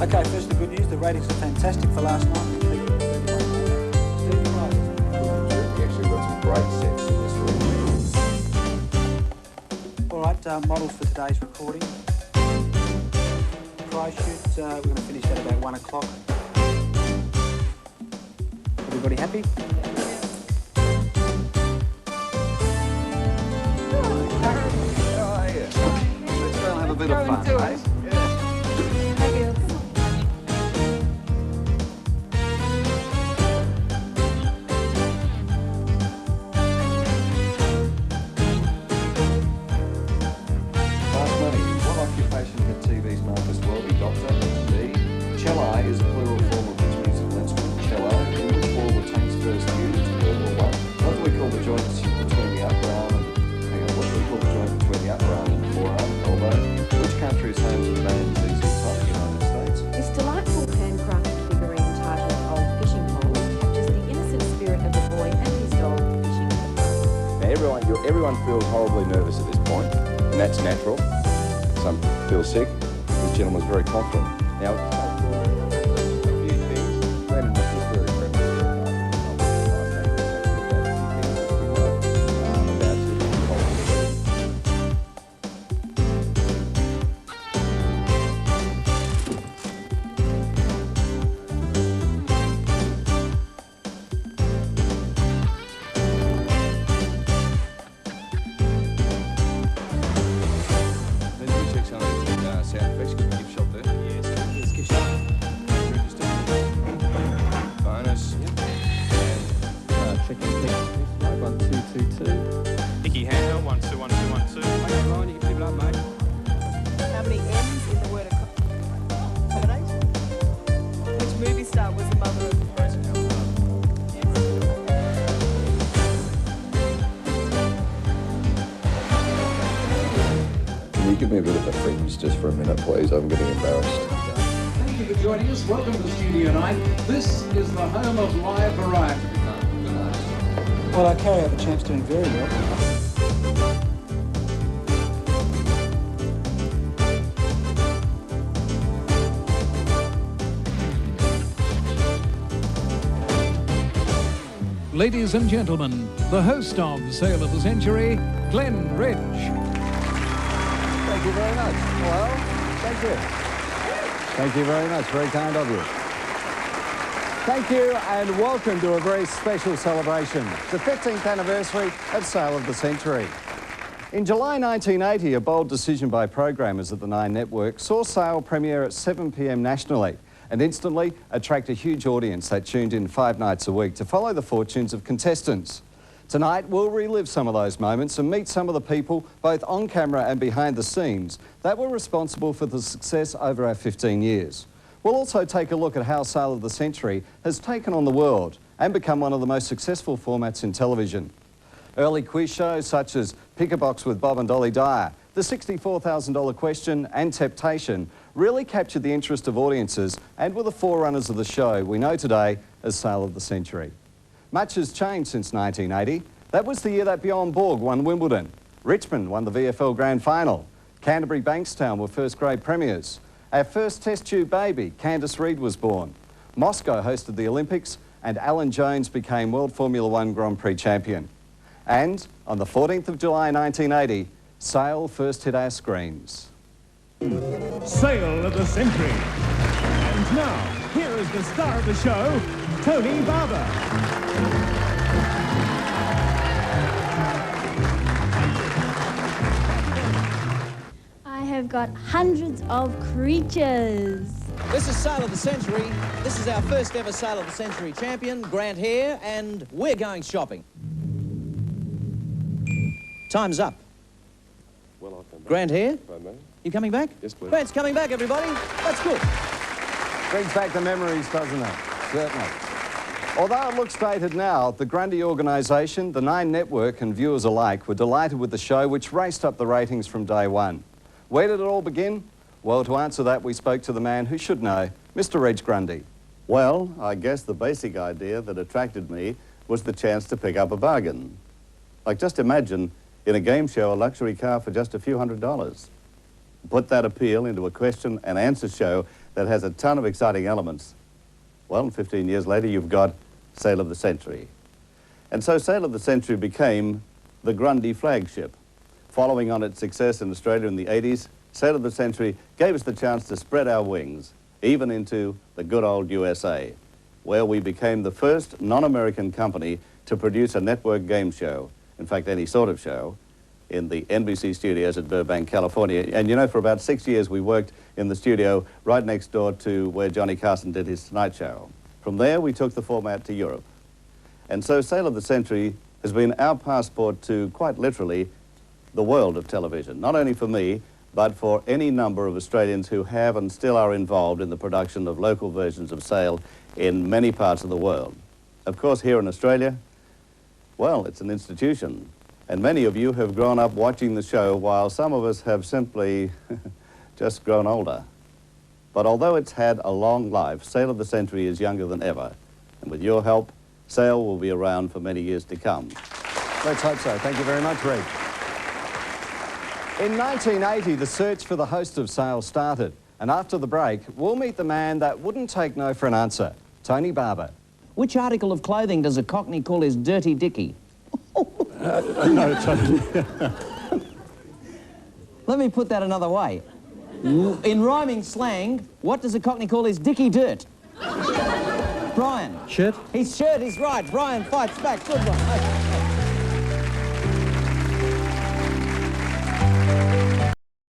Okay, first the good news, the ratings are fantastic for last night. We actually got some great sets in this week. All right, models for today's recording. Prize shoot, we're going to finish at about 1 o'clock. Everybody happy? Let's go and have a bit of fun, eh? Celli is a plural form of which musical instrument, cello, in which war were tanks first used, World War I. What do we call the joint between the upper arm and, what do we call the joint between the upper arm and the forearm, elbow? Which country is home to the band ZZ Top, United States? This delightful handcrafted figurine titled Old Fishing Pole captures the innocent spirit of the boy and his dog fishing for fun. Now everyone feels horribly nervous at this point, and that's natural. Some feel sick. This gentleman was very confident. Now, How many M's in the word accommodate? Which movie star was the mother of can you give me a bit of a fringe just for a minute, please? I'm getting embarrassed. Thank you for joining us. Welcome to Studio 9. This is the home of live variety. Well, I carry out the champs doing very well. Ladies and gentlemen, the host of Sale of the Century, Glenn Ridge. Thank you very much. Hello. Thank you. Thank you very much. Very kind of you. Thank you and welcome to a very special celebration, the 15th anniversary of Sale of the Century. In July 1980, a bold decision by programmers at the Nine Network saw Sale premiere at 7 p.m. nationally and instantly attract a huge audience that tuned in 5 nights a week to follow the fortunes of contestants. Tonight, we'll relive some of those moments and meet some of the people, both on camera and behind the scenes, that were responsible for the success over our 15 years. We'll also take a look at how Sale of the Century has taken on the world and become one of the most successful formats in television. Early quiz shows such as Pick a Box with Bob and Dolly Dyer, the $64,000 question and Temptation really captured the interest of audiences and were the forerunners of the show we know today as Sale of the Century. Much has changed since 1980. That was the year that Bjorn Borg won Wimbledon. Richmond won the VFL Grand Final. Canterbury Bankstown were first grade premiers. Our first test tube baby, Candice Reed, was born. Moscow hosted the Olympics and Alan Jones became World Formula One Grand Prix champion. And on the 14th of July 1980, Sale first hit our screens. Sale of the Century. And now, here is the star of the show, Tony Barber. I have got hundreds of creatures. This is Sale of the Century. This is our first ever Sale of the Century champion, Grant Hare, and we're going shopping. Time's up. Well, I'll come back. Grant Hare, If I may. you coming back? Yes, please. Grant's coming back, everybody. That's good. Brings back the memories, doesn't it? Certainly. Although it looks dated now, the Grundy organisation, the Nine Network and viewers alike were delighted with the show, which raced up the ratings from day one. Where did it all begin? Well, to answer that, we spoke to the man who should know, Mr. Reg Grundy. Well, I guess the basic idea that attracted me was the chance to pick up a bargain. Like, just imagine, in a game show, a luxury car for just a few $100s. Put that appeal into a question and answer show, that has a ton of exciting elements. Well, 15 years later, you've got Sale of the Century. And so Sale of the Century became the Grundy flagship. Following on its success in Australia in the 80s, Sale of the Century gave us the chance to spread our wings, even into the good old USA, where we became the first non-American company to produce a network game show, in fact, any sort of show, in the NBC studios at Burbank, California. And you know, for about 6 years, we worked in the studio right next door to where Johnny Carson did his Tonight Show. From there, we took the format to Europe. And so Sale of the Century has been our passport to, quite literally, the world of television, not only for me, but for any number of Australians who have and still are involved in the production of local versions of Sale in many parts of the world. Of course, here in Australia, well, it's an institution. And many of you have grown up watching the show, while some of us have simply just grown older. But although it's had a long life, Sale of the Century is younger than ever. And with your help, Sale will be around for many years to come. Let's hope so. Thank you very much, Reg. In 1980, the search for the host of Sale started. And after the break, we'll meet the man that wouldn't take no for an answer, Tony Barber. Which article of clothing does a Cockney call his dirty dickie? No, Tony. Let me put that another way. In rhyming slang, what does a Cockney call his dicky dirt? Brian. Shirt? His shirt is right. Brian fights back. Good one. Okay.